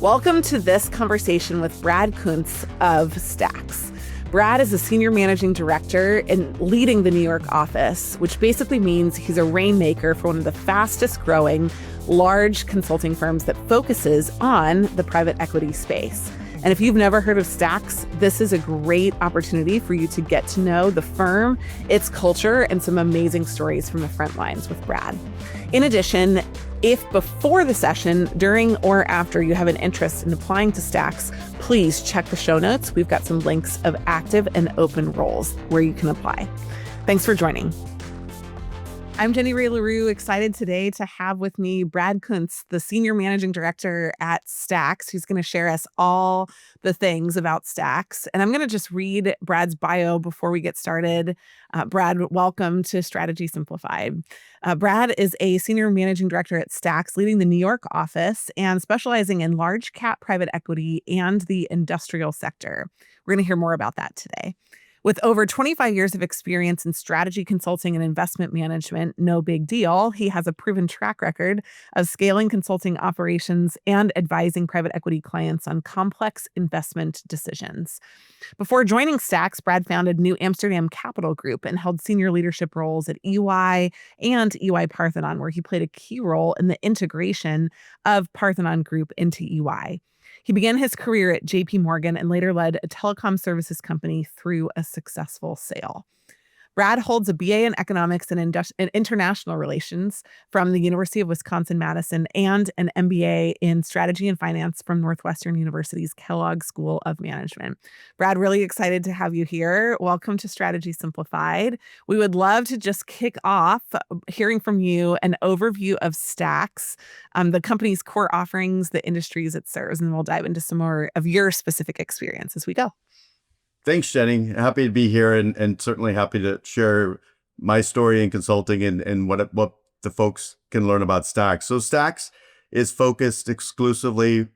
Welcome to this conversation with Brad Kuntz of Stax. Brad is a senior managing director in leading the New York office, which basically means he's a rainmaker for one of the fastest growing large consulting firms that focuses on the private equity space. And if you've never heard of Stax, this is a great opportunity for you to get to know the firm, its culture, and some amazing stories from the front lines with Brad. In addition, if before the session, during or after you have an interest in applying to Stax, please check the show notes. We've got some links of active and open roles where you can apply. Thanks for joining. I'm Jenny Ray LaRue, excited today to have with me Brad Kuntz, the Senior Managing Director at Stax, who's going to share us all the things about Stax. And I'm going to just read Brad's bio before we get started. Brad, welcome to Strategy Simplified. Brad is a Senior Managing Director at Stax, leading the New York office and specializing in large cap private equity and the industrial sector. We're going to hear more about that today. With over 25 years of experience in strategy consulting and investment management, no big deal, he has a proven track record of scaling consulting operations and advising private equity clients on complex investment decisions. Before joining Stax, Brad founded New Amsterdam Capital Group and held senior leadership roles at EY and EY Parthenon, where he played a key role in the integration of Parthenon Group into EY. He began his career at JP Morgan and later led a telecom services company through a successful sale. Brad holds a BA in economics and international relations from the University of Wisconsin-Madison and an MBA in strategy and finance from Northwestern University's Kellogg School of Management. Brad, really excited to have you here. Welcome to Strategy Simplified. We would love to just kick off hearing from you an overview of Stax, the company's core offerings, the industries it serves, and we'll dive into some more of your specific experience as we go. Thanks, Jenny. Happy to be here and certainly happy to share my story in consulting and what the folks can learn about Stax. So Stax is focused exclusively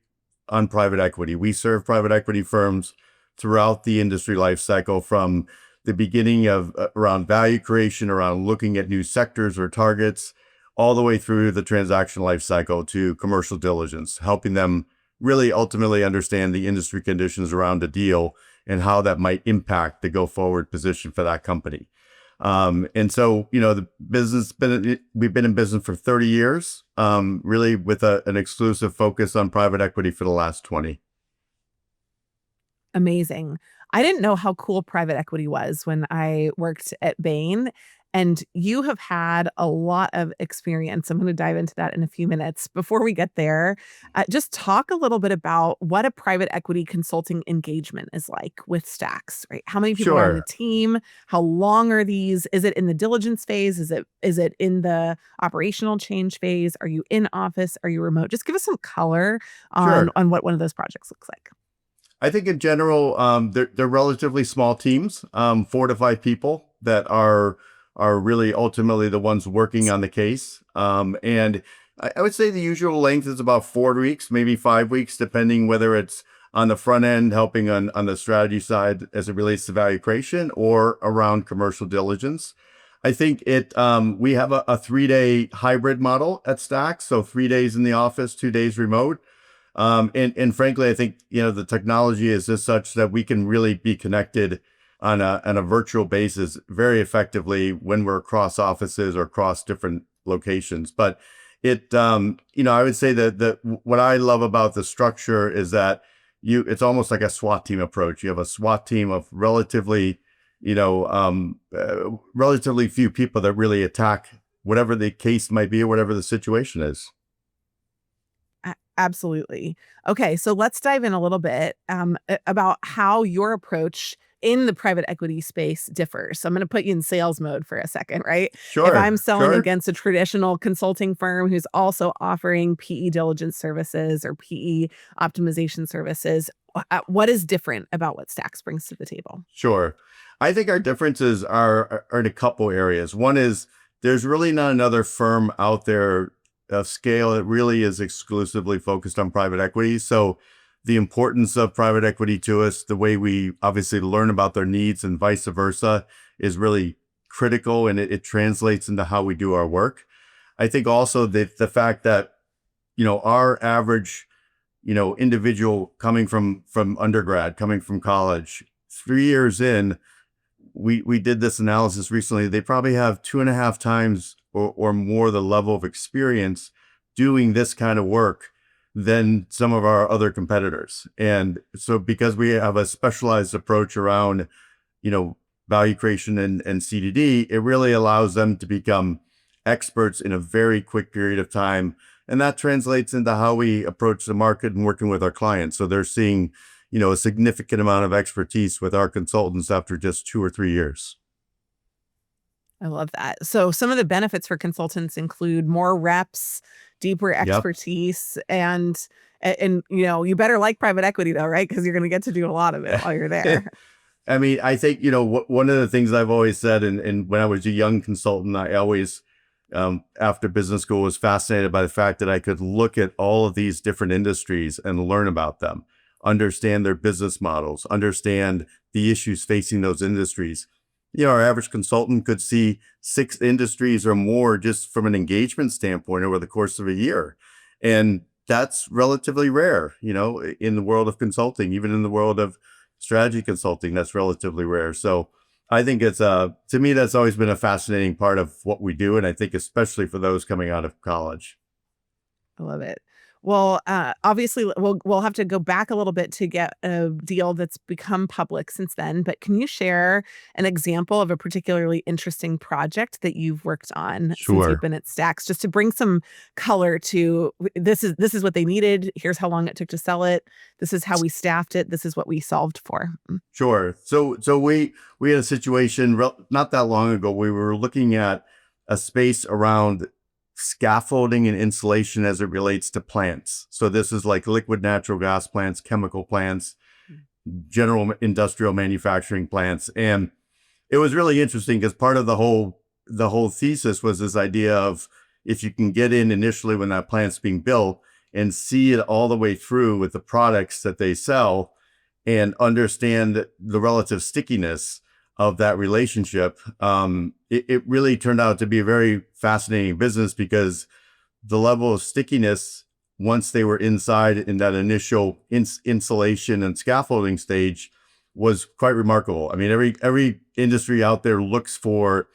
on private equity. We serve private equity firms throughout the industry life cycle, from the beginning of around value creation, around looking at new sectors or targets, all the way through the transaction life cycle to commercial diligence, helping them really ultimately understand the industry conditions around a deal and how that might impact the go-forward position for that company. And so, the business, we've been in business for 30 years, really with an exclusive focus on private equity for the last 20. Amazing. I didn't know how cool private equity was when I worked at Bain. And you have had a lot of experience. I'm going to dive into that in a few minutes. Before we get there, just talk a little bit about what a private equity consulting engagement is like with Stax, right? How many people are on the team? How long are these? Is it in the diligence phase? Is it in the operational change phase? Are you in office? Are you remote? Just give us some color on what one of those projects looks like. I think in general, they're relatively small teams, 4 to 5 people that are really ultimately the ones working on the case. And I would say the usual length is about 4 weeks, maybe 5 weeks, depending whether it's on the front end, helping on the strategy side as it relates to value creation or around commercial diligence. I think we have a 3-day hybrid model at Stax. So 3 days in the office, 2 days remote. And frankly, I think, the technology is just such that we can really be connected on a virtual basis very effectively when we're across offices or across different locations. But I would say that what I love about the structure is that it's almost like a SWAT team approach. You have a SWAT team of relatively few people that really attack whatever the case might be or whatever the situation is. Absolutely. Okay, so let's dive in a little bit about how your approach in the private equity space differs. So I'm going to put you in sales mode for a second, right? Sure. If I'm selling against a traditional consulting firm who's also offering PE diligence services or PE optimization services, what is different about what Stax brings to the table? Sure. I think our differences are in a couple areas. One is there's really not another firm out there of scale that really is exclusively focused on private equity. So the importance of private equity to us, the way we obviously learn about their needs and vice versa, is really critical, and it translates into how we do our work. I think also that the fact that, our average individual coming from undergrad, coming from college, 3 years in, we did this analysis recently. They probably have 2.5 times or more the level of experience doing this kind of work than some of our other competitors. And so because we have a specialized approach around, value creation and CDD, it really allows them to become experts in a very quick period of time. And that translates into how we approach the market and working with our clients. So they're seeing, a significant amount of expertise with our consultants after just 2 or 3 years. I love that. So some of the benefits for consultants include more reps, deeper Yep. expertise, and you better like private equity though, right? Because you're going to get to do a lot of it while you're there. I mean, I think, one of the things I've always said, and when I was a young consultant, I always, after business school, was fascinated by the fact that I could look at all of these different industries and learn about them, understand their business models, understand the issues facing those industries. Our average consultant could see 6 industries or more just from an engagement standpoint over the course of a year. And that's relatively rare, in the world of consulting, even in the world of strategy consulting, that's relatively rare. So I think it's to me, that's always been a fascinating part of what we do. And I think especially for those coming out of college. I love it. Well, obviously, we'll have to go back a little bit to get a deal that's become public since then. But can you share an example of a particularly interesting project that you've worked on since you've Sure. been at Stax, just to bring some color to this is what they needed. Here's how long it took to sell it. This is how we staffed it. This is what we solved for. Sure. So we had a situation not that long ago. We were looking at a space around scaffolding and insulation as it relates to plants. So this is like liquid natural gas plants, chemical plants, general industrial manufacturing plants. And it was really interesting because part of the whole thesis was this idea of, if you can get in initially when that plant's being built and see it all the way through with the products that they sell and understand the relative stickiness of that relationship, it really turned out to be a very fascinating business, because the level of stickiness, once they were inside in that initial insulation and scaffolding stage, was quite remarkable. I mean, every industry out there looks for,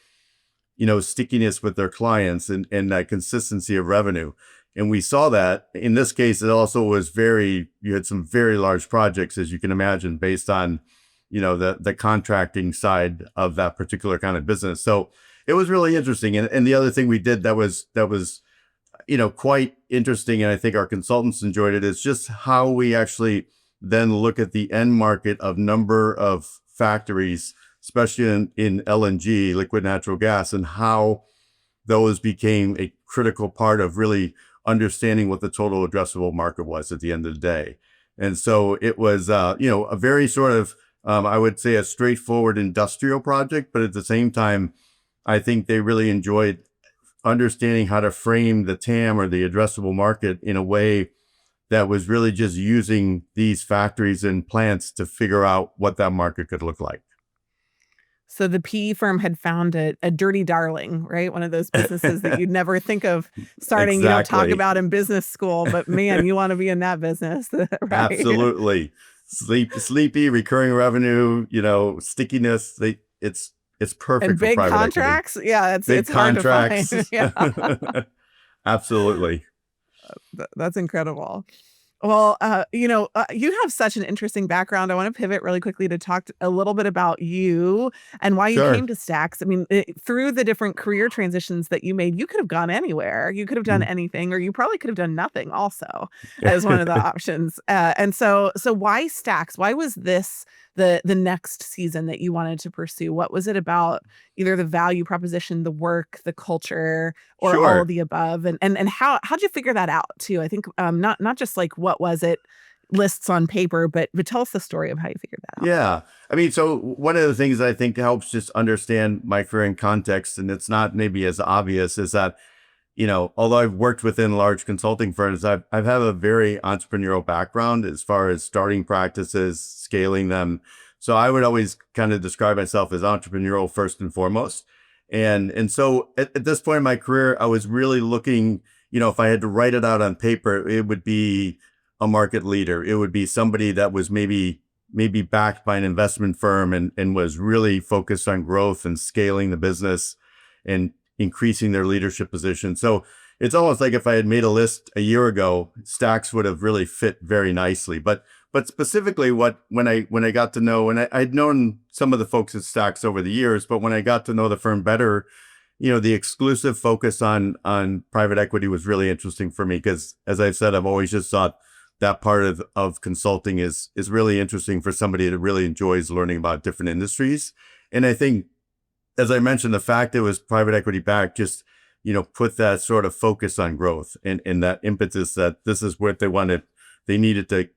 stickiness with their clients and that consistency of revenue. And we saw that in this case. It also was you had some very large projects, as you can imagine, based on, the contracting side of that particular kind of business. So it was really interesting. And the other thing we did that was, quite interesting, and I think our consultants enjoyed it, is just how we actually then look at the end market of number of factories, especially in LNG, liquid natural gas, and how those became a critical part of really understanding what the total addressable market was at the end of the day. And so it was, a very sort of, I would say, a straightforward industrial project, but at the same time, I think they really enjoyed understanding how to frame the TAM, or the addressable market, in a way that was really just using these factories and plants to figure out what that market could look like. So the PE firm had found a dirty darling, right? One of those businesses that you'd never think of starting, you don't talk Exactly. about in business school, but man, you want to be in that business, right? Absolutely. Sleepy, recurring revenue, stickiness. It's And perfect for big private equity. contracts. Yeah, Big it's hard to find. contracts. Yeah, Absolutely. that's incredible. Well, you have such an interesting background. I want to pivot really quickly to talk a little bit about you and why you came Sure. to Stax. I mean, through the different career transitions that you made, you could have gone anywhere. You could have done Mm. anything, or you probably could have done nothing also, as one of the options. And so why Stax? Why was this the next season that you wanted to pursue? What was it about either the value proposition, the work, the culture, or all of Sure. the above? And how'd you figure that out too? I think not just like what was it lists on paper, but tell us the story of how you figured that out. Yeah. I mean, so one of the things I think helps just understand my career in context, and it's not maybe as obvious, is that, although I've worked within large consulting firms, I've had a very entrepreneurial background as far as starting practices, scaling them. So I would always kind of describe myself as entrepreneurial first and foremost. And so at this point in my career, I was really looking, if I had to write it out on paper, it would be a market leader. It would be somebody that was maybe backed by an investment firm and was really focused on growth and scaling the business and increasing their leadership position. So it's almost like if I had made a list a year ago, Stax would have really fit very nicely. But specifically when I got to know, and I'd known some of the folks at Stax over the years, but when I got to know the firm better, the exclusive focus on private equity was really interesting for me because, as I've said, I've always just thought that part of consulting is really interesting for somebody that really enjoys learning about different industries. And I think, as I mentioned, the fact it was private equity backed just, put that sort of focus on growth and that impetus that this is what they wanted. They needed to,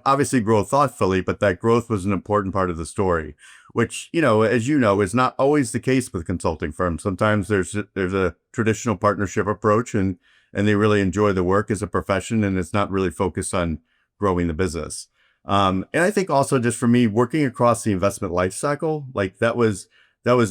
obviously grow thoughtfully, but that growth was an important part of the story, which, as you know, is not always the case with consulting firms. Sometimes there's a traditional partnership approach and they really enjoy the work as a profession and it's not really focused on growing the business. And I think also just for me, working across the investment life cycle, like that was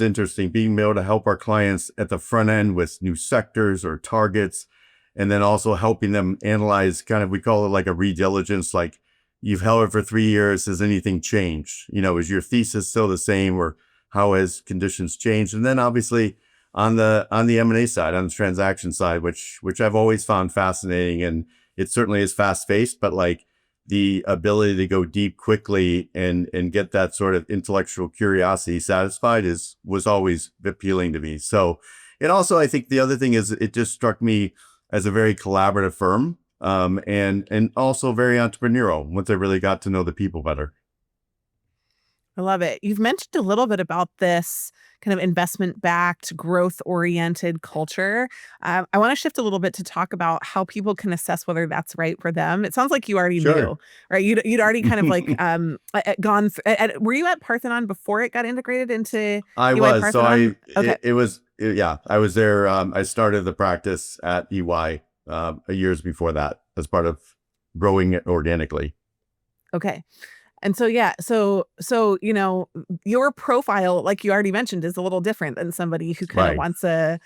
interesting, being able to help our clients at the front end with new sectors or targets, and then also helping them analyze kind of, we call it like a re-diligence, like you've held it for 3 years. Has anything changed? Is your thesis still the same or how has conditions changed? And then obviously on the M&A side, on the transaction side, which I've always found fascinating, and it certainly is fast paced, but like the ability to go deep quickly and get that sort of intellectual curiosity satisfied was always appealing to me. So, and also I think the other thing is it just struck me as a very collaborative firm, and also very entrepreneurial once I really got to know the people better. I love it. You've mentioned a little bit about this kind of investment-backed, growth-oriented culture. I want to shift a little bit to talk about how people can assess whether that's right for them. It sounds like you already Sure. knew, right? You'd already kind of like gone. Were you at Parthenon before it got integrated into I EY was. So Parthenon? Okay. yeah, I was there. I started the practice at EY years before that as part of growing it organically. Okay. And so, yeah, your profile, like you already mentioned, is a little different than somebody who kind of Right. wants a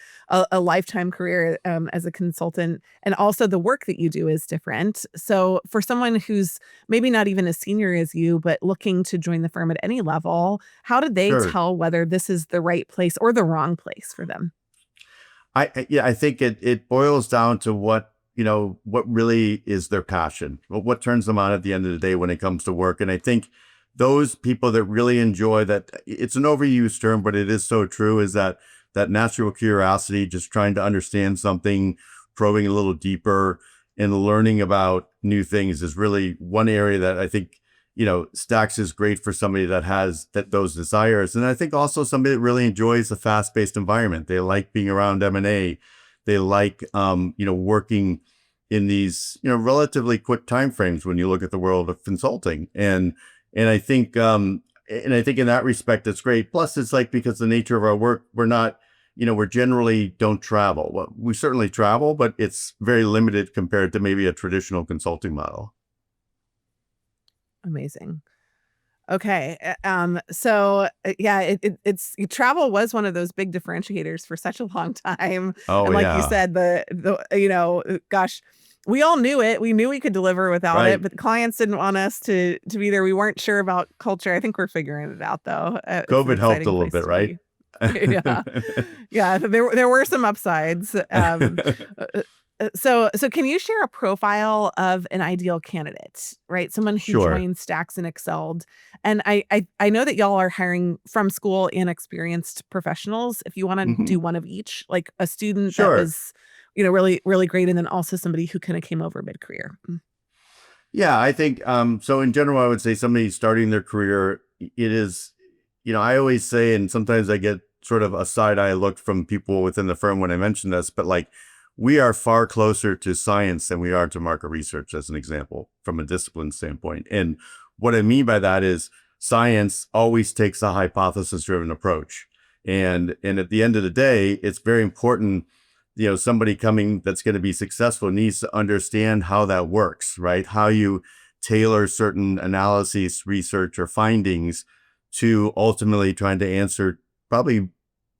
lifetime career as a consultant. And also the work that you do is different. So for someone who's maybe not even as senior as you, but looking to join the firm at any level, how did they Sure. tell whether this is the right place or the wrong place for them? I think it boils down to what really is their passion, what turns them on at the end of the day when it comes to work. And I think those people that really enjoy that, it's an overused term, but it is so true, is that natural curiosity, just trying to understand something, probing a little deeper and learning about new things is really one area that I think, Stax is great for somebody that has those desires. And I think also somebody that really enjoys a fast-paced environment. They like being around M&A. They like, working in these, relatively quick timeframes when you look at the world of consulting. And I think, in that respect, it's great. Plus, it's like, because the nature of our work, we're not, we generally don't travel. Well, we certainly travel, but it's very limited compared to maybe a traditional consulting model. Amazing. Okay. Yeah, it's travel was one of those big differentiators for such a long time. Oh, And like you yeah. said, gosh, we all knew it. We knew we could deliver without it, Right. but clients didn't want us to be there. We weren't sure about culture. I think we're figuring it out though. It's an COVID helped a exciting little place bit, to right? be. Yeah. Yeah, there were some upsides. Uh, so can you share a profile of an ideal candidate, right? Someone who Sure. joined Stacks and excelled. And I know that y'all are hiring from school and experienced professionals. If you want to Hmm. do one of each, like a student that Sure. was, really, really great, and then also somebody who kind of came over mid-career. Yeah, I think so in general, I would say somebody starting their career, it is, I always say, and sometimes I get sort of a side eye look from people within the firm when I mention this, but like we are far closer to science than we are to market research, as an example, from a discipline standpoint. And what I mean by that is science always takes a hypothesis driven approach. And at the end of the day, it's very important, somebody coming that's going to be successful needs to understand how that works, right? How you tailor certain analyses, research, or findings to ultimately trying to answer probably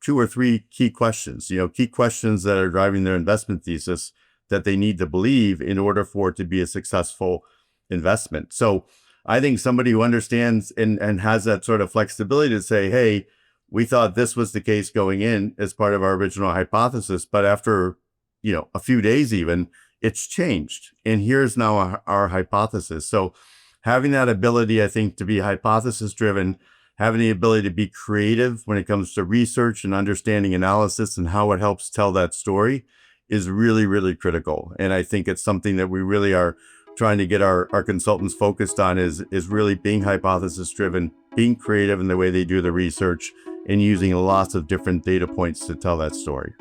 two or three key questions, key questions that are driving their investment thesis that they need to believe in order for it to be a successful investment. So I think somebody who understands and has that sort of flexibility to say, hey, we thought this was the case going in as part of our original hypothesis, but after, a few days even, it's changed. And here's now our hypothesis. So having that ability, I think, to be hypothesis driven, having the ability to be creative when it comes to research and understanding analysis and how it helps tell that story is really, really critical. And I think it's something that we really are trying to get our consultants focused on is really being hypothesis driven, being creative in the way they do the research, and using lots of different data points to tell that story.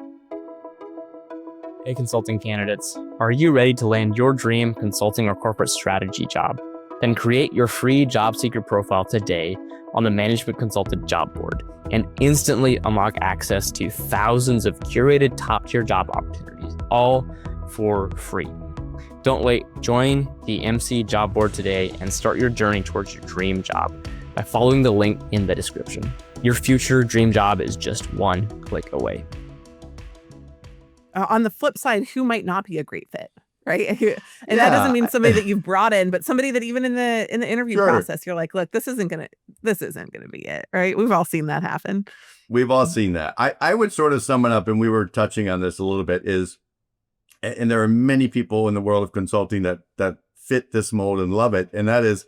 Hey, consulting candidates, are you ready to land your dream consulting or corporate strategy job? Then create your free job seeker profile today on the Management Consultant job board and instantly unlock access to thousands of curated top-tier job opportunities, all for free. Don't wait. Join the MC job board today and start your journey towards your dream job by following the link in the description. Your future dream job is just one click away. On the flip side, who might not be a great fit, right? And that doesn't mean somebody that you've brought in, but somebody that even in the interview process, you're like, look, this isn't gonna be it, right? We've all seen that happen. We've all seen that. I would sort of sum it up, and we were touching on this a little bit, and there are many people in the world of consulting that fit this mold and love it. And that is,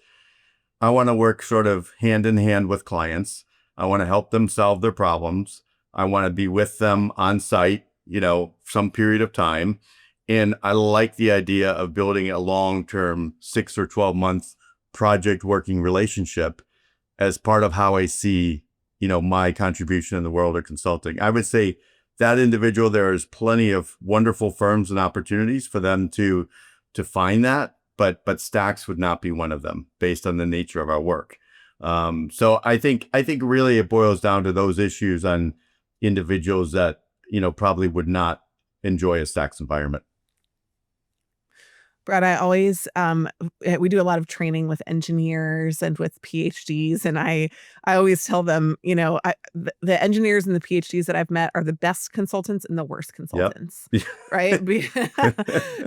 I want to work sort of hand in hand with clients. I want to help them solve their problems. I want to be with them on site, some period of time. And I like the idea of building a long-term 6 or 12-month project working relationship as part of how I see, my contribution in the world of consulting. I would say that individual, there is plenty of wonderful firms and opportunities for them to find that, but Stax would not be one of them based on the nature of our work. So I think really it boils down to those issues on individuals that, probably would not enjoy a Stax environment. Brad, I always, we do a lot of training with engineers and with PhDs. And I always tell them, the engineers and the PhDs that I've met are the best consultants and the worst consultants, Yep. right?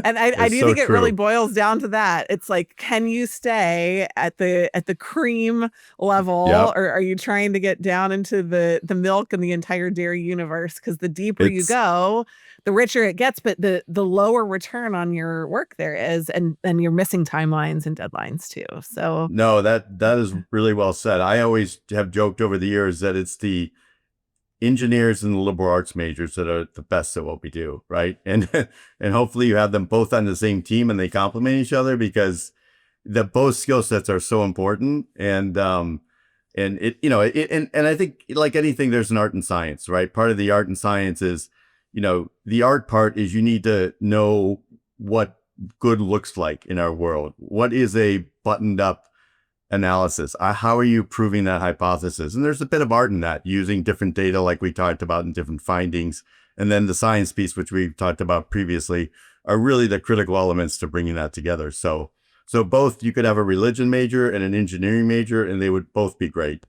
And I do think it really boils down to that. It's like, can you stay at the cream level, or are you trying to get down into the milk and the entire dairy universe? Because the deeper you go, the richer it gets, but the lower return on your work there is, and you're missing timelines and deadlines too. So no, that is really well said. I always have joked over the years that it's the engineers and the liberal arts majors that are the best at what we do, right? And hopefully you have them both on the same team and they complement each other, because both skill sets are so important. And it, and I think, like anything, there's an art and science, right? Part of the art and science is, the art part is you need to know what good looks like in our world. What is a buttoned up analysis? How are you proving that hypothesis? And there's a bit of art in that, using different data like we talked about and different findings. And then the science piece, which we talked about previously, are really the critical elements to bringing that together. So both, you could have a religion major and an engineering major, and they would both be great.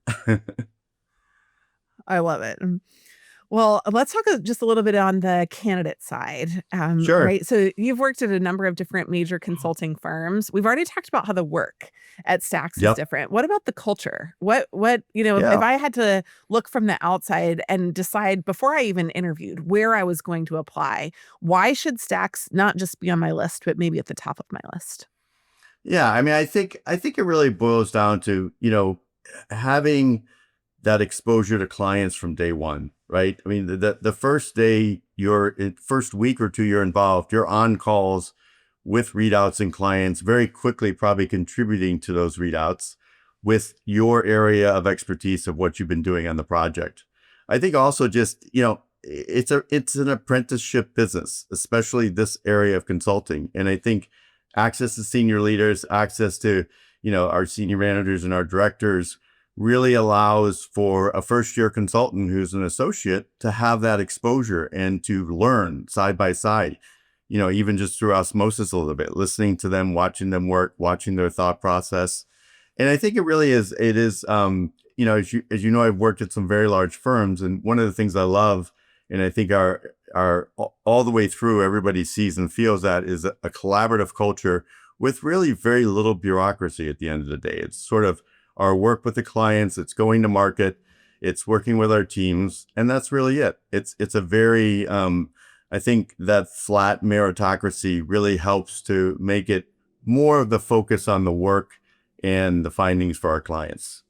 I love it. Well, let's talk just a little bit on the candidate side. Sure. Right. So you've worked at a number of different major consulting firms. We've already talked about how the work at Stax is different. What about the culture? What, if I had to look from the outside and decide before I even interviewed where I was going to apply, why should Stax not just be on my list, but maybe at the top of my list? Yeah. I mean, I think it really boils down to, having that exposure to clients from day one, right? I mean, the first day, first week or two you're involved, you're on calls with readouts and clients, very quickly probably contributing to those readouts with your area of expertise of what you've been doing on the project. I think also just, it's an apprenticeship business, especially this area of consulting. And I think access to senior leaders, access to, our senior managers and our directors really allows for a first-year consultant who's an associate to have that exposure and to learn side by side, even just through osmosis a little bit, listening to them, watching them work, watching their thought process. And I think it is, as you know, I've worked at some very large firms, and one of the things I love, and I think are all the way through, everybody sees and feels that, is a collaborative culture with really very little bureaucracy at the end of the day. It's sort of our work with the clients, it's going to market, it's working with our teams, and that's really it. It's a very, I think that flat meritocracy really helps to make it more of the focus on the work and the findings for our clients.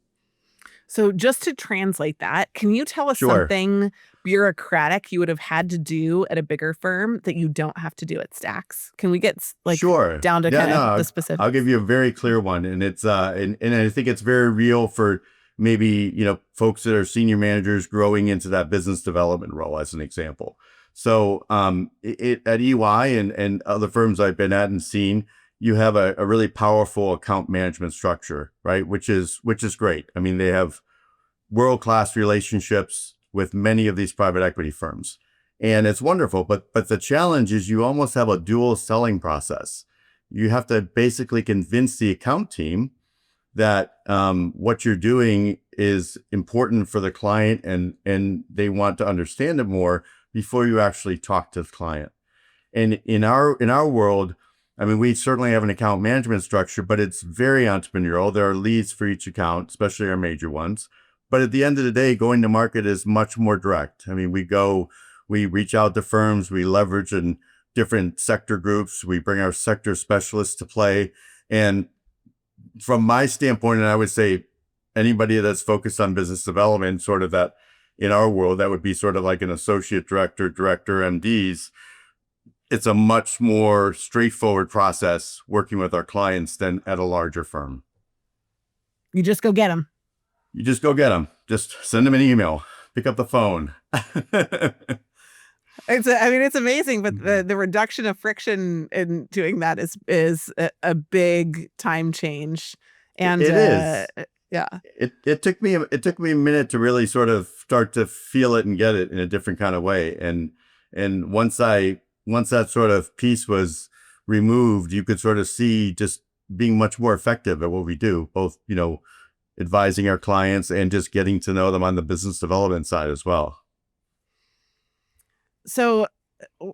So just to translate that, can you tell us Sure. something bureaucratic you would have had to do at a bigger firm that you don't have to do at Stax? Can we get Sure. down to Yeah, kind no, of the I'll specifics? give you a very clear one. And it's and I think it's very real for maybe, folks that are senior managers growing into that business development role as an example. So it at EY and other firms I've been at and seen, you have a really powerful account management structure, right? Which is great. I mean, they have world-class relationships with many of these private equity firms. And it's wonderful, but the challenge is you almost have a dual selling process. You have to basically convince the account team that what you're doing is important for the client and they want to understand it more before you actually talk to the client. And in our world, I mean, we certainly have an account management structure, but it's very entrepreneurial. There are leads for each account, especially our major ones. But at the end of the day, going to market is much more direct. I mean, we reach out to firms, we leverage in different sector groups, we bring our sector specialists to play. And from my standpoint, and I would say anybody that's focused on business development, sort of that in our world, that would be sort of like an associate director, MDs. It's a much more straightforward process working with our clients than at a larger firm. You just go get them. You just go get them. Just send them an email. Pick up the phone. It's amazing, but the reduction of friction in doing that is a big time change. And it is. Yeah. It took me a minute to really sort of start to feel it and get it in a different kind of way. And once that sort of piece was removed, you could sort of see just being much more effective at what we do, both, advising our clients and just getting to know them on the business development side as well. So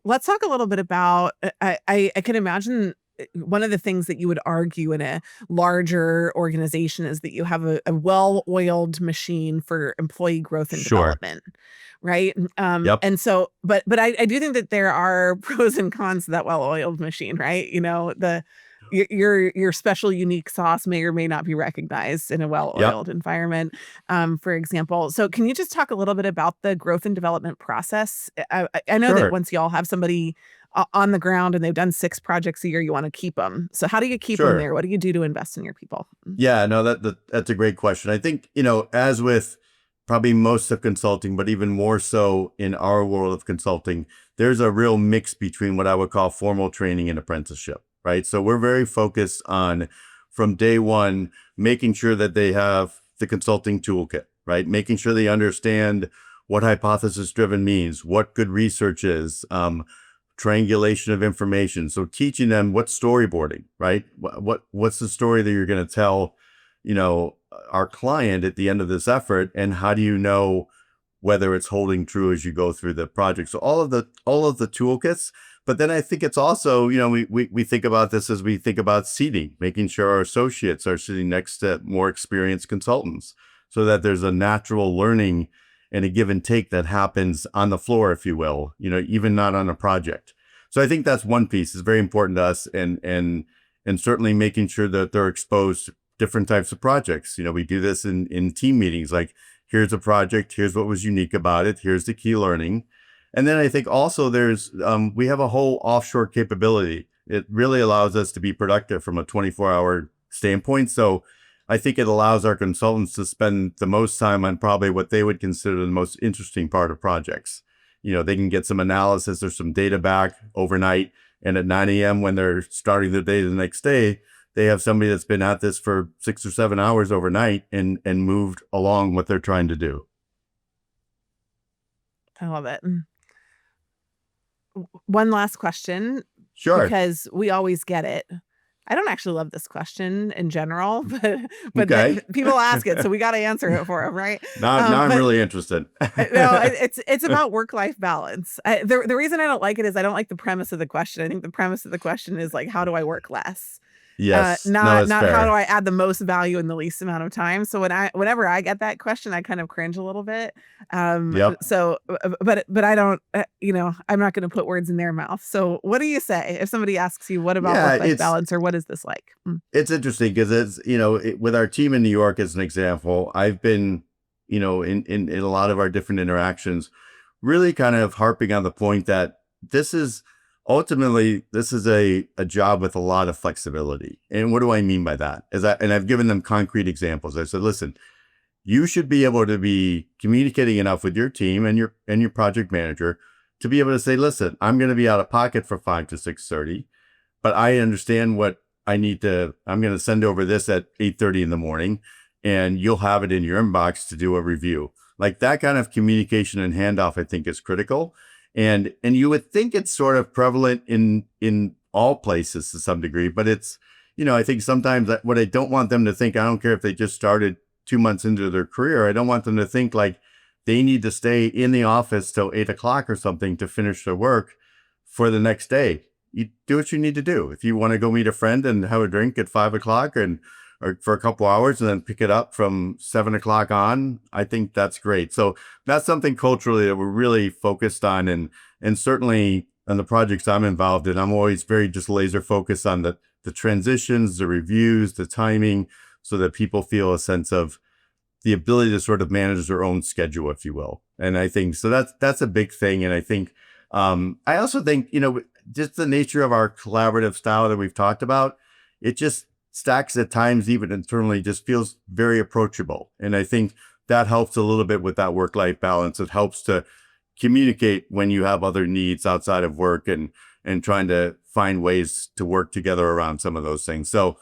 let's talk a little bit about, I can imagine one of the things that you would argue in a larger organization is that you have a well-oiled machine for employee growth and Sure. development, right? Yep. And so, but I do think that there are pros and cons to that well-oiled machine, right? Your special unique sauce may or may not be recognized in a well-oiled environment, for example. So can you just talk a little bit about the growth and development process? I know Sure. that once y'all have somebody on the ground and they've done 6 projects a year, you want to keep them. So how do you keep them Sure. there? What do you do to invest in your people? Yeah, no, that's a great question. I think, as with probably most of consulting, but even more so in our world of consulting, there's a real mix between what I would call formal training and apprenticeship, right? So we're very focused on, from day one, making sure that they have the consulting toolkit, right? Making sure they understand what hypothesis driven means, what good research is, triangulation of information. So teaching them what's storyboarding, right? What's the story that you're going to tell, our client at the end of this effort, and how do you know whether it's holding true as you go through the project? So all of the toolkits. But then I think it's also, we think about this as we think about seating, making sure our associates are sitting next to more experienced consultants, so that there's a natural learning and a give and take that happens on the floor, if you will, even not on a project. So I think that's one piece is very important to us, and certainly making sure that they're exposed to different types of projects. We do this in team meetings, like, here's a project, here's what was unique about it, here's the key learning. And then I think also there's, we have a whole offshore capability. It really allows us to be productive from a 24-hour standpoint. So I think it allows our consultants to spend the most time on probably what they would consider the most interesting part of projects. They can get some analysis or some data back overnight. And at 9 a.m. when they're starting their day the next day, they have somebody that's been at this for 6 or 7 hours overnight and moved along what they're trying to do. I love it. One last question. Sure. Because we always get it. I don't actually love this question in general, but Okay. people ask it, so we got to answer it for them, right? Now I'm really interested. No, it's about work-life balance. The reason I don't like it is I don't like the premise of the question. I think the premise of the question is like, how do I work less? Yes. No, not it's how do fair. I add the most value in the least amount of time. So whenever I get that question, I kind of cringe a little bit. Yep. But I don't, I'm not going to put words in their mouth. So what do you say if somebody asks you, what about Yeah, work-life balance, or what is this like? it's interesting because with our team in New York as an example, I've been, in a lot of our different interactions, really kind of harping on the point that this is a job with a lot of flexibility. And what do I mean by that? And I've given them concrete examples. I said, listen, you should be able to be communicating enough with your team and your project manager to be able to say, listen, I'm going to be out of pocket for 5 to 6:30, but I understand what I'm going to send over this at 8:30 in the morning, and you'll have it in your inbox to do a review. Like that kind of communication and handoff, I think, is critical. And you would think it's sort of prevalent in all places to some degree, but it's, I think sometimes what I don't want them to think, I don't care if they just started 2 months into their career, I don't want them to think like they need to stay in the office till 8 o'clock or something to finish their work for the next day. You do what you need to do. If you want to go meet a friend and have a drink at 5 o'clock or for a couple hours and then pick it up from 7 o'clock on, I think that's great. So that's something culturally that we're really focused on. And certainly on the projects I'm involved in, I'm always very just laser focused on the transitions, the reviews, the timing, so that people feel a sense of the ability to sort of manage their own schedule, if you will. And I think, so that's a big thing. And I think, I also think, just the nature of our collaborative style that we've talked about, it just Stax at times, even internally, just feels very approachable. And I think that helps a little bit with that work-life balance. It helps to communicate when you have other needs outside of work and trying to find ways to work together around some of those things. So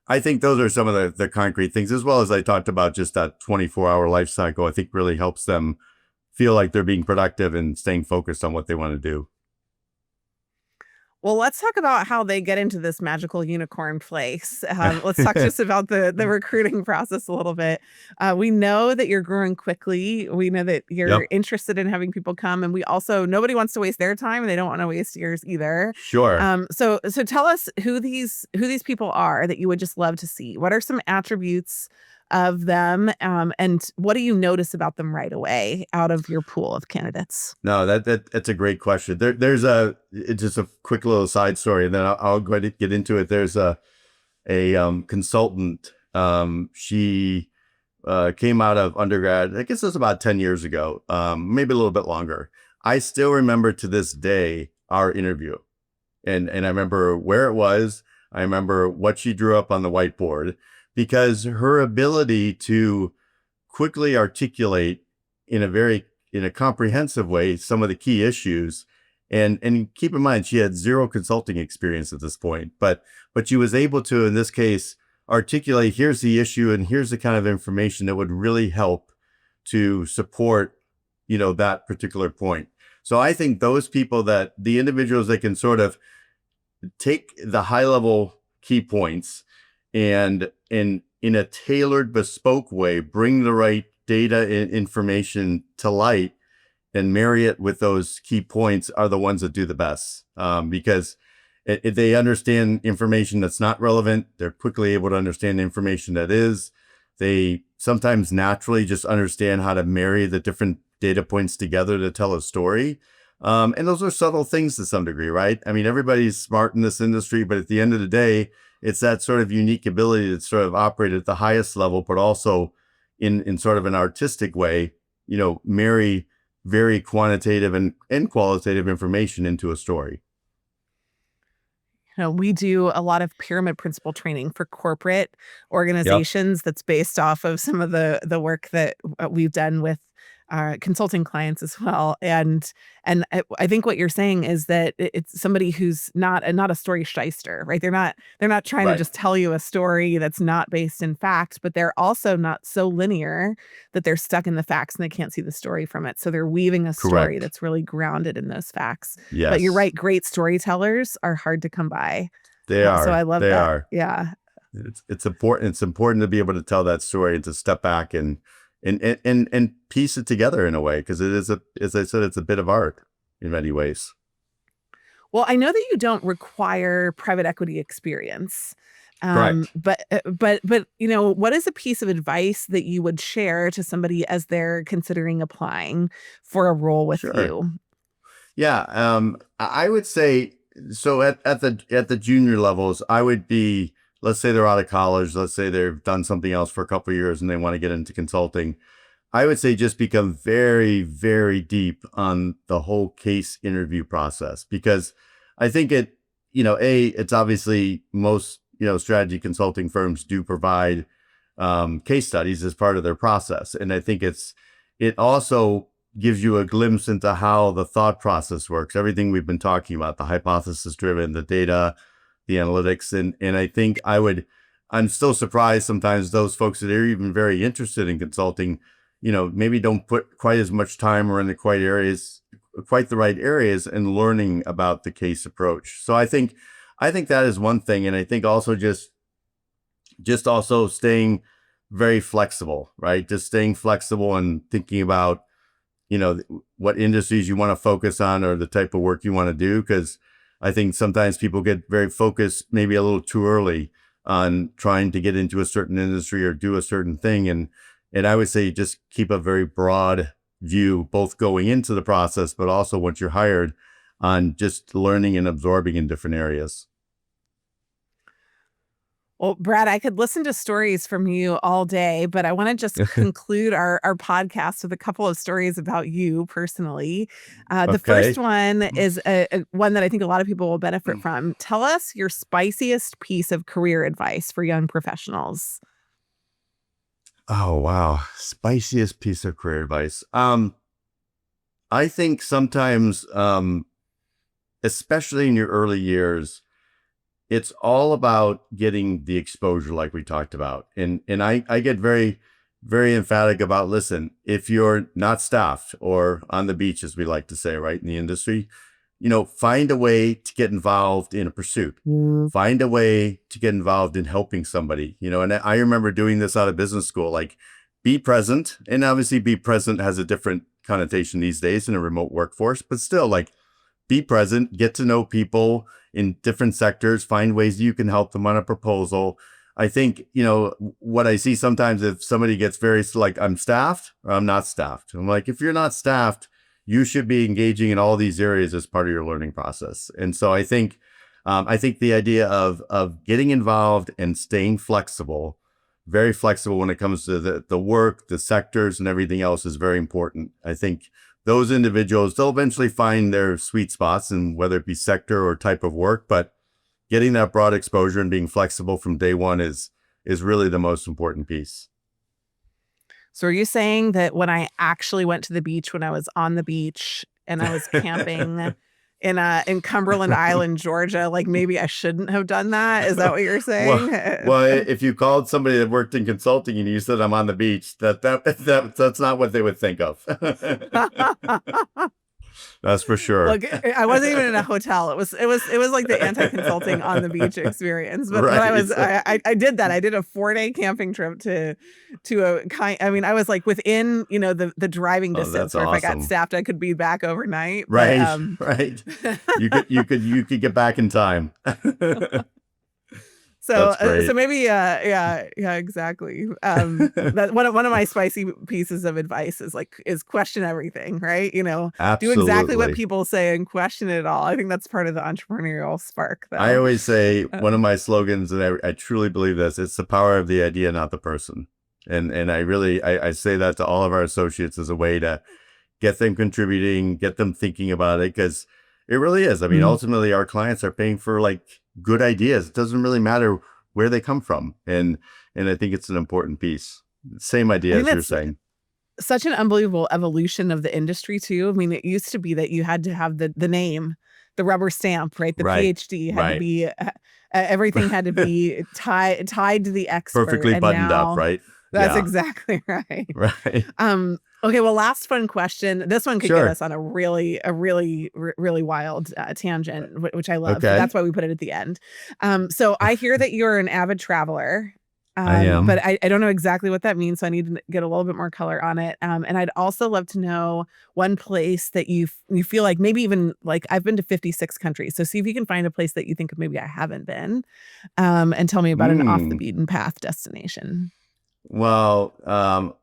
I think those are some of the concrete things, as well as I talked about just that 24-hour life cycle, I think really helps them feel like they're being productive and staying focused on what they want to do. Well, let's talk about how they get into this magical unicorn place. Let's talk just about the recruiting process a little bit. We know that you're growing quickly. We know that Yep. you're interested in having people come, and we also, nobody wants to waste their time, and they don't want to waste yours either. Sure. So tell us who these people are that you would just love to see. What are some attributes of them, and what do you notice about them right away out of your pool of candidates? No, that's a great question. It's just a quick little side story, and then I'll go ahead and get into it. There's a consultant. She came out of undergrad. I guess it was about 10 years ago, maybe a little bit longer. I still remember to this day our interview, and I remember where it was. I remember what she drew up on the whiteboard, because her ability to quickly articulate in a comprehensive way some of the key issues, and keep in mind she had zero consulting experience at this point, but she was able to, in this case, articulate, here's the issue and here's the kind of information that would really help to support that particular point. So I think those people, that the individuals that can sort of take the high level key points and in a tailored, bespoke way, bring the right data and information to light and marry it with those key points, are the ones that do the best, because if they understand information that's not relevant, they're quickly able to understand information that is. They sometimes naturally just understand how to marry the different data points together to tell a story. And those are subtle things to some degree, right? I mean, everybody's smart in this industry, but at the end of the day, it's that sort of unique ability to sort of operate at the highest level, but also in sort of an artistic way, marry very quantitative and qualitative information into a story. We do a lot of pyramid principle training for corporate Yep. organizations that's based off of some of the work that we've done with consulting clients as well. And I think what you're saying is that it's somebody who's not a story shyster, right? They're not trying to Right. just tell you a story that's not based in fact, but they're also not so linear that they're stuck in the facts and they can't see the story from it. So they're weaving a story Correct. that's really grounded in those facts. But you're Yes, right, great storytellers are hard to come by. they So I are. love They that. are. Yeah. It's important. It's important to be able to tell that story and to step back and piece it together in a way, because it is as I said, it's a bit of art in many ways. Well, I know that you don't require private equity experience. Correct. But what is a piece of advice that you would share to somebody as they're considering applying for a role with Sure. you? Yeah. I would say, so at the junior levels, I would be, let's say they're out of college, let's say they've done something else for a couple of years and they want to get into consulting. I would say just become very, very deep on the whole case interview process, because I think it's obviously most, strategy consulting firms do provide case studies as part of their process. And I think it also gives you a glimpse into how the thought process works, everything we've been talking about, the hypothesis driven, the data, the analytics. And I think I'm still surprised sometimes those folks that are even very interested in consulting, maybe don't put quite as much time or in the quite the right areas in learning about the case approach. So I think that is one thing. And I think also just also staying very flexible, right? Just staying flexible and thinking about, what industries you want to focus on or the type of work you want to do. Because I think sometimes people get very focused, maybe a little too early, on trying to get into a certain industry or do a certain thing. And I would say just keep a very broad view, both going into the process, but also once you're hired, on just learning and absorbing in different areas. Well, Brad, I could listen to stories from you all day, but I want to just conclude our podcast with a couple of stories about you personally. The Okay. first one is one that I think a lot of people will benefit from. Tell us your spiciest piece of career advice for young professionals. Oh, wow. Spiciest piece of career advice. I think sometimes, especially in your early years, it's all about getting the exposure like we talked about. And I get very, very emphatic about, listen, if you're not staffed or on the beach, as we like to say, right, in the industry, find a way to get involved in a pursuit. Find a way to get involved in helping somebody, and I remember doing this out of business school, like be present. And obviously be present has a different connotation these days in a remote workforce, but still, like, be present, get to know people in different sectors, find ways you can help them on a proposal. I think, what I see sometimes, if somebody gets very like, I'm staffed or I'm not staffed. I'm like, if you're not staffed, you should be engaging in all these areas as part of your learning process. And so I think the idea of getting involved and staying flexible, very flexible when it comes to the work, the sectors, and everything else is very important. I think those individuals, they'll eventually find their sweet spots, and whether it be sector or type of work, but getting that broad exposure and being flexible from day one is really the most important piece. So are you saying that when I actually went to the beach, when I was on the beach and I was camping in Cumberland Island, Georgia, like maybe I shouldn't have done that? Is that what you're saying? Well, if you called somebody that worked in consulting and you said I'm on the beach, that's not what they would think of. That's for sure. Look, I wasn't even in a hotel. It was like the anti-consulting on the beach experience. But Right. I did that. I did a 4-day camping trip to a kind. I mean, I was like within the driving Oh, distance. that's Where if I got awesome. staffed, I could be back overnight. Right. But, Right. You could get back in time. So, That's great. so maybe, yeah, exactly. That one of my spicy pieces of advice is question everything, right? Do exactly what Absolutely. people say and question it all. I think that's part of the entrepreneurial spark, I though. always say one of my slogans, and I truly believe this, it's the power of the idea, not the person. And I say that to all of our associates as a way to get them contributing, get them thinking about it, because it really is. I mean, ultimately, our clients are paying for like good ideas. It doesn't really matter where they come from. And I think it's an important piece. Same idea as you're saying. Such an unbelievable evolution of the industry, too. I mean, it used to be that you had to have the name, the rubber stamp, right? The Right. PhD had to Right. be, everything had to be tied to the expert. Perfectly And buttoned up, now right? that's Yeah. exactly right. Right. Okay, well, last fun question. This one could get Sure. us on a really wild tangent, which I love. Okay. That's why we put it at the end. So I hear that you're an avid traveler. I am. But I don't know exactly what that means, so I need to get a little bit more color on it. And I'd also love to know one place that you feel like maybe even like I've been to 56 countries. So see if you can find a place that you think maybe I haven't been, and tell me about an off the beaten path destination. Well,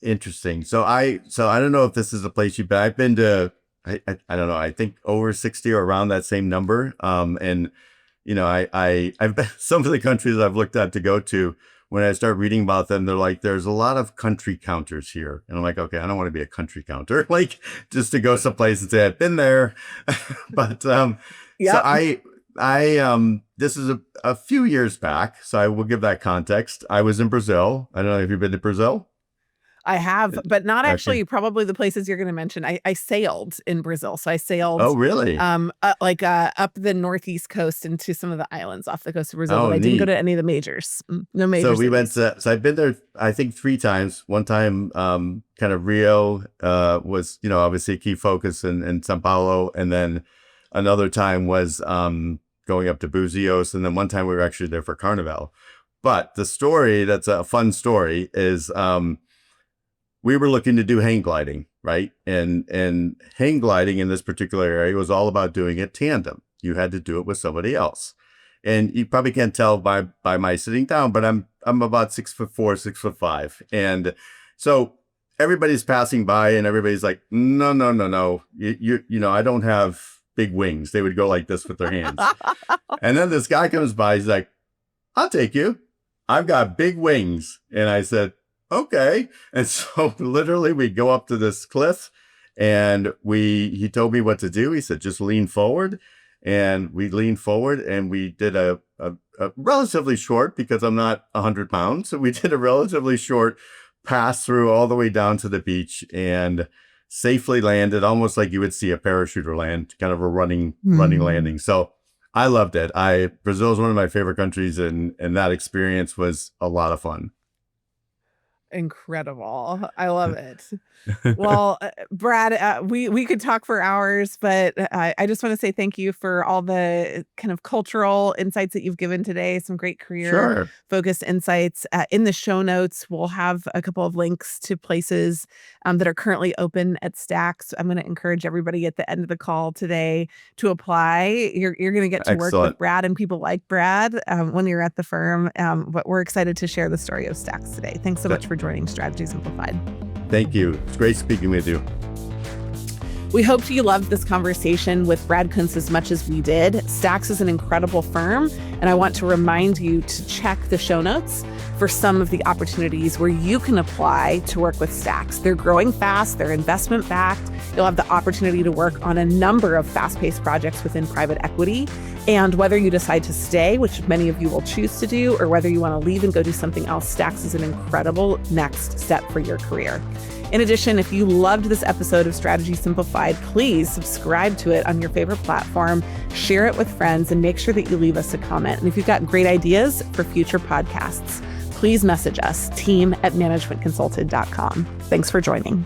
interesting. So I don't know if this is a place you've been. I've been to, I don't know, I think over 60 or around that same number. And I've been, some of the countries I've looked at to go to, when I start reading about them, they're like, there's a lot of country counters here. And I'm like, okay, I don't want to be a country counter, like just to go someplace and say I've been there. But, Yep. so this is a few years back, so I will give that context. I was in Brazil. I don't know if you've been to Brazil. I have, but not Okay. actually probably the places you're going to mention. I sailed in Brazil. So I sailed Oh, really? up the northeast coast into some of the islands off the coast of Brazil, Oh, but I didn't go neat. to any of the majors. No major So we went cities. so I've been there, I think 3 times. One time, kind of Rio, was, obviously a key focus in Sao Paulo. And then another time was, going up to Buzios. And then one time we were actually there for Carnival. But the story, that's a fun story, is, we were looking to do hang gliding, right? And hang gliding in this particular area was all about doing it tandem. You had to do it with somebody else. And you probably can't tell by my sitting down, but I'm about 6'4", 6'5". And so everybody's passing by and everybody's like, no. I don't have big wings. They would go like this with their hands. And then this guy comes by, he's like, I'll take you. I've got big wings. And I said, okay. And so literally we go up to this cliff and he told me what to do. He said, just lean forward. And we leaned forward and we did a relatively short, because I'm not 100 pounds. So we did a relatively short pass through all the way down to the beach and safely landed, almost like you would see a parachuter land, kind of a running landing. So I loved it. Brazil is one of my favorite countries, and that experience was a lot of fun. Incredible. I love it. Well, Brad, we could talk for hours, but I just want to say thank you for all the kind of cultural insights that you've given today. Some great career Sure. focused insights. In the show notes, we'll have a couple of links to places that are currently open at Stax. I'm going to encourage everybody at the end of the call today to apply. You're going to get to work with Excellent. Brad and people like Brad when you're at the firm. But we're excited to share the story of Stax today. Thanks so much for joining Strategy Simplified. Thank you. It's great speaking with you. We hoped you loved this conversation with Brad Kuntz as much as we did. Stax is an incredible firm, and I want to remind you to check the show notes for some of the opportunities where you can apply to work with Stax. They're growing fast, they're investment backed. You'll have the opportunity to work on a number of fast-paced projects within private equity. And whether you decide to stay, which many of you will choose to do, or whether you want to leave and go do something else, Stax is an incredible next step for your career. In addition, if you loved this episode of Strategy Simplified, please subscribe to it on your favorite platform, share it with friends, and make sure that you leave us a comment. And if you've got great ideas for future podcasts, please message us, team@managementconsulted.com. Thanks for joining.